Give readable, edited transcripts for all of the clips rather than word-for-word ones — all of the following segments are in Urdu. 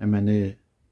MNA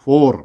4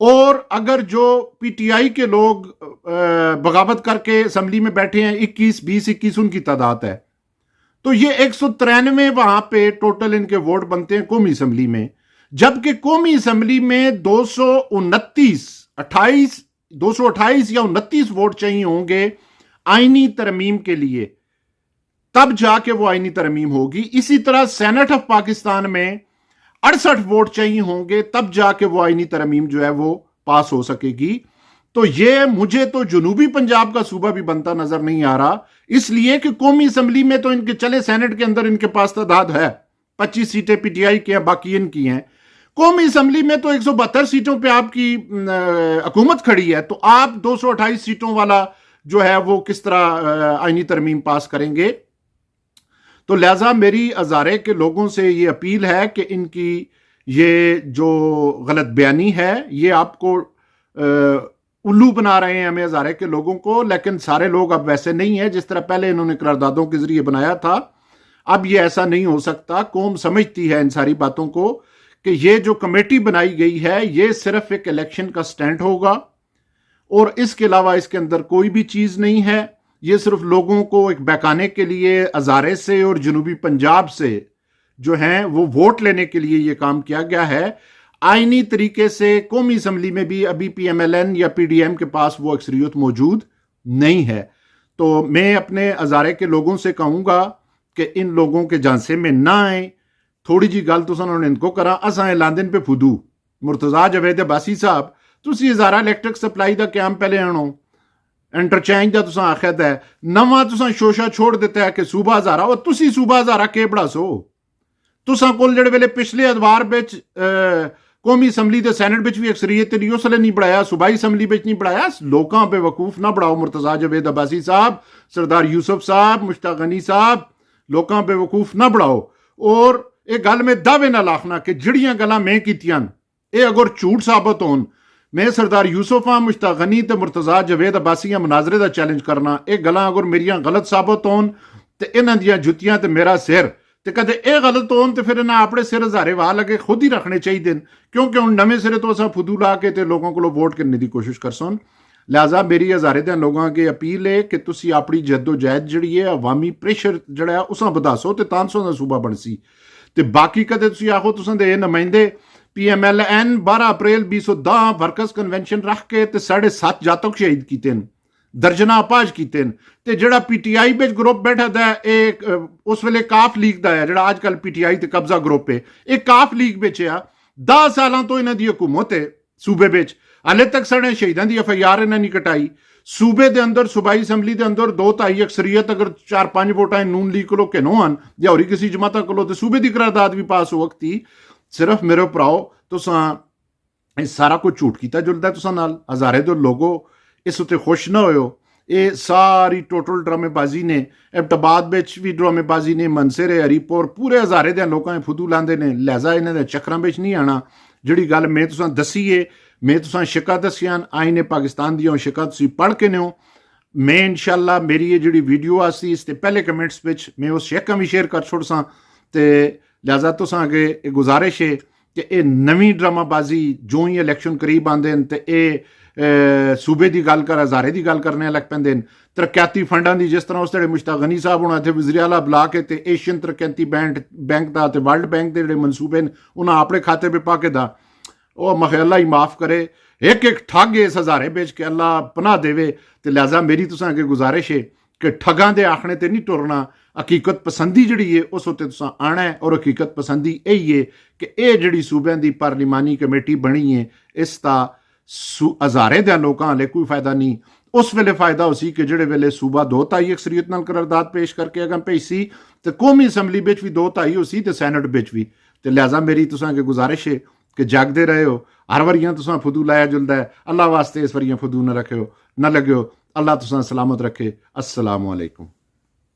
اور اگر جو پی ٹی آئی کے لوگ بغاوت کر کے اسمبلی میں بیٹھے ہیں 21 ان کی تعداد ہے، تو یہ 193 وہاں پہ ٹوٹل ان کے ووٹ بنتے ہیں قومی اسمبلی میں، جبکہ قومی اسمبلی میں 228 یا 29 ووٹ چاہیے ہوں گے آئینی ترمیم کے لیے، تب جا کے وہ آئینی ترمیم ہوگی۔ اسی طرح سینٹ آف پاکستان میں 68 ووٹ چاہیے ہوں گے، تب جا کے وہ آئینی ترمیم جو ہے وہ پاس ہو سکے گی۔ تو یہ مجھے تو جنوبی پنجاب کا صوبہ بھی بنتا نظر نہیں آ رہا، اس لیے کہ قومی اسمبلی میں تو ان کے چلے سینٹ کے اندر ان کے پاس تعداد ہے، 25 سیٹیں پی ٹی آئی کی ہیں، باقی ان کی ہیں۔ قومی اسمبلی میں تو 172 سیٹوں پہ آپ کی حکومت کھڑی ہے، تو آپ 228 سیٹوں والا جو ہے وہ کس طرح آئینی ترمیم پاس کریں گے؟ تو لہٰذا میری ہزارے کے لوگوں سے یہ اپیل ہے کہ ان کی یہ جو غلط بیانی ہے، یہ آپ کو الو بنا رہے ہیں ہمیں ہزارے کے لوگوں کو، لیکن سارے لوگ اب ویسے نہیں ہیں جس طرح پہلے انہوں نے قراردادوں کے ذریعے بنایا تھا۔ اب یہ ایسا نہیں ہو سکتا۔ قوم سمجھتی ہے ان ساری باتوں کو کہ یہ جو کمیٹی بنائی گئی ہے یہ صرف ایک الیکشن کا سٹینٹ ہوگا، اور اس کے علاوہ اس کے اندر کوئی بھی چیز نہیں ہے۔ یہ صرف لوگوں کو ایک بہکانے کے لیے ہزارے سے اور جنوبی پنجاب سے جو ہیں وہ ووٹ لینے کے لیے یہ کام کیا گیا ہے۔ آئینی طریقے سے قومی اسمبلی میں بھی ابھی پی ایم ایل این یا پی ڈی ایم کے پاس وہ اکثریت موجود نہیں ہے۔ تو میں اپنے ہزارے کے لوگوں سے کہوں گا کہ ان لوگوں کے جانسے میں نہ آئیں۔ تھوڑی جی گل تو انہوں نے ان کو کرا، اساں لاندن پہ پھدو مرتضیٰ جاوید عباسی صاحب تسی ہزارہ الیکٹرک سپلائی دا قیام پہلے آنو، انٹرچینج دا تساں آخد ہے، نواں تساں شوشہ چھوڑ دیتا ہے کہ صوبہ ہزارہ، اور تسی صوبہ ہزارہ کے بڑا سو تساں کول جڑے ویلے پچھلے ادوار بچ قومی اسمبلی تے سینٹ بچ بھی اکثریت نہیں اس لیے نہیں بڑھایا، صوبائی اسمبلی بچ نہیں بڑھایا۔ لوکاں پہ وقوف نہ بڑھاؤ، مرتضیٰ جاوید عباسی صاحب، سردار یوسف صاحب، مشتاق غنی صاحب، لوکاں پہ وقوف نہ بڑھاؤ۔ اور ایک گل میں دعوے نہ لاکھنا کہ جڑیاں گلاں میں کیتیاں اے اگر جھوٹ ثابت ہون، میں سردار یوسف ہاں، مشتاق غنی تے مرتضیٰ جاوید عباسی ہاں مناظرے دا چیلنج کرنا، اے گلاں اگر میریاں غلط ثابت ہون تے انہاں دیاں جتیاں تے میرا سر تے کدے اے غلط ہون تے پھر انہاں اپنے سر ہزارے واہ لگے خود ہی رکھنے چاہیے دن، کیونکہ ہن نویں سرے تو اساں فدو لا کے تے لوگوں کو ووٹ کرنے دی کوشش کرسن۔ لہٰذا میری ہزارے دے لوگوں کے اپیل ہے کہ تسی اپنی جد و جہد جڑی ہے عوامی پریشر جڑا ہے اساں بداسو تے 300 دا صوبہ بنسی۔ تے باقی کدے تسی آخو تساں دے نمائندے P M L N 12 April 2010 workers convention رکھ کے تے 7.5 جاتک شہید کیتے ہیں، درجنہ اپاج کیتے ہیں، تے جڑا پی ٹی آئی بچ گروپ بیٹھا دا ہے ایک اس ویلے کاف لیگ دا ہے جڑا آج کل پی ٹی آئی تے قبضہ گروپ ہے، ایک کاف لیگ بچ ہے 10 سالاں تو انہاں دی حکومت ہے صوبے بچ، ہلے تک سڑے شہیداں دی ایف آئی آر انہاں نہیں کٹائی۔ صوبے دے اندر صوبائی اسمبلی دے اندر 2/3 اکثریت اگر 4-5 ووٹاں نون لیگ کولو کہ نو ہن یا ہوری کسی جماعتاں کولو تے صوبے دی قرارداد بھی پاس ہو وقتی۔ صرف میرے پراؤ تساں اس سارا کچھ جھوٹ کیتا جلدا ہے تساں نال، ہزارے دے لوگو اس اتے خوش نہ ہوئے ہو۔ اے ساری ٹوٹل ڈرامے بازی نے، ایبٹباد بچ بھی ڈرامے بازی نے، منصر ہری پور پورے ہزارے دے لوکاں فدو لاندے نے، لہذا انہاں دے چکراں بچ نہیں آنا۔ جڑی گل میں تساں دسی ہے، میں تساں شکا دسیاں آئین پاکستان دیاں شکا تسی پڑھ کے نیو، میں انشاءاللہ میری یہ جڑی ویڈیو آسی اس تے پہلے کمنٹس بچ میں اس شکاں بھی شیئر کر چھوڑساں، تے لہذا تساں اگے گزارش ہے کہ اے نویں ڈرامہ بازی جو ہی الیکشن قریب آندے ہیں تے اے صوبے دی گل کر ہزارے دی گل کرنے لگ پیندے ہیں، ترقیاتی فنڈاں دی جس طرح اس طرح مشتاق غنی صاحب ہونا تھے وزیر اعلیٰ بلا کے تے ایشین ترقیاتی بینک دا تے ورلڈ بینک دے جڑے منصوبے انہاں اپنے کھاتے پہ پا کے دا، او مخے اللہ ہی معاف کرے، ایک ایک ٹھگ اس ہزارے بیچ کے اللہ پناہ دے۔ تے لہذا میری تساں اگے گزارش ہے کہ ٹھگاں دے آخنے تے نہیں ٹرنا، حقیقت پسندی جڑی ہے اس ہوتے تساں آنا ہے، اور حقیقت پسندی یہی ہے کہ اے جڑی صوبے دی پارلیمانی کمیٹی بنی ہے اس دا ہزارے دے لوکاں لے کوئی فائدہ نہیں۔ اس ویلے فائدہ ہو سی کہ جڑے ویلے صوبہ 2/3 اکثریت نال قرارداد پیش کر کے اگم پیش سی تے قومی اسمبلی بچ بھی 2/3 ہو سی تے سینٹ بچ بھی۔ تے لہذا میری تساں کے گزارش ہے کہ جاگدے رہے ہو، ہر وریاں تساں فدو لایا جلدا ہے، اللہ واسطے اس وریاں فدو نہ رکھے ہو نہ لگے ہو، اللہ تساں سلامت رکھے۔ السلام علیکم۔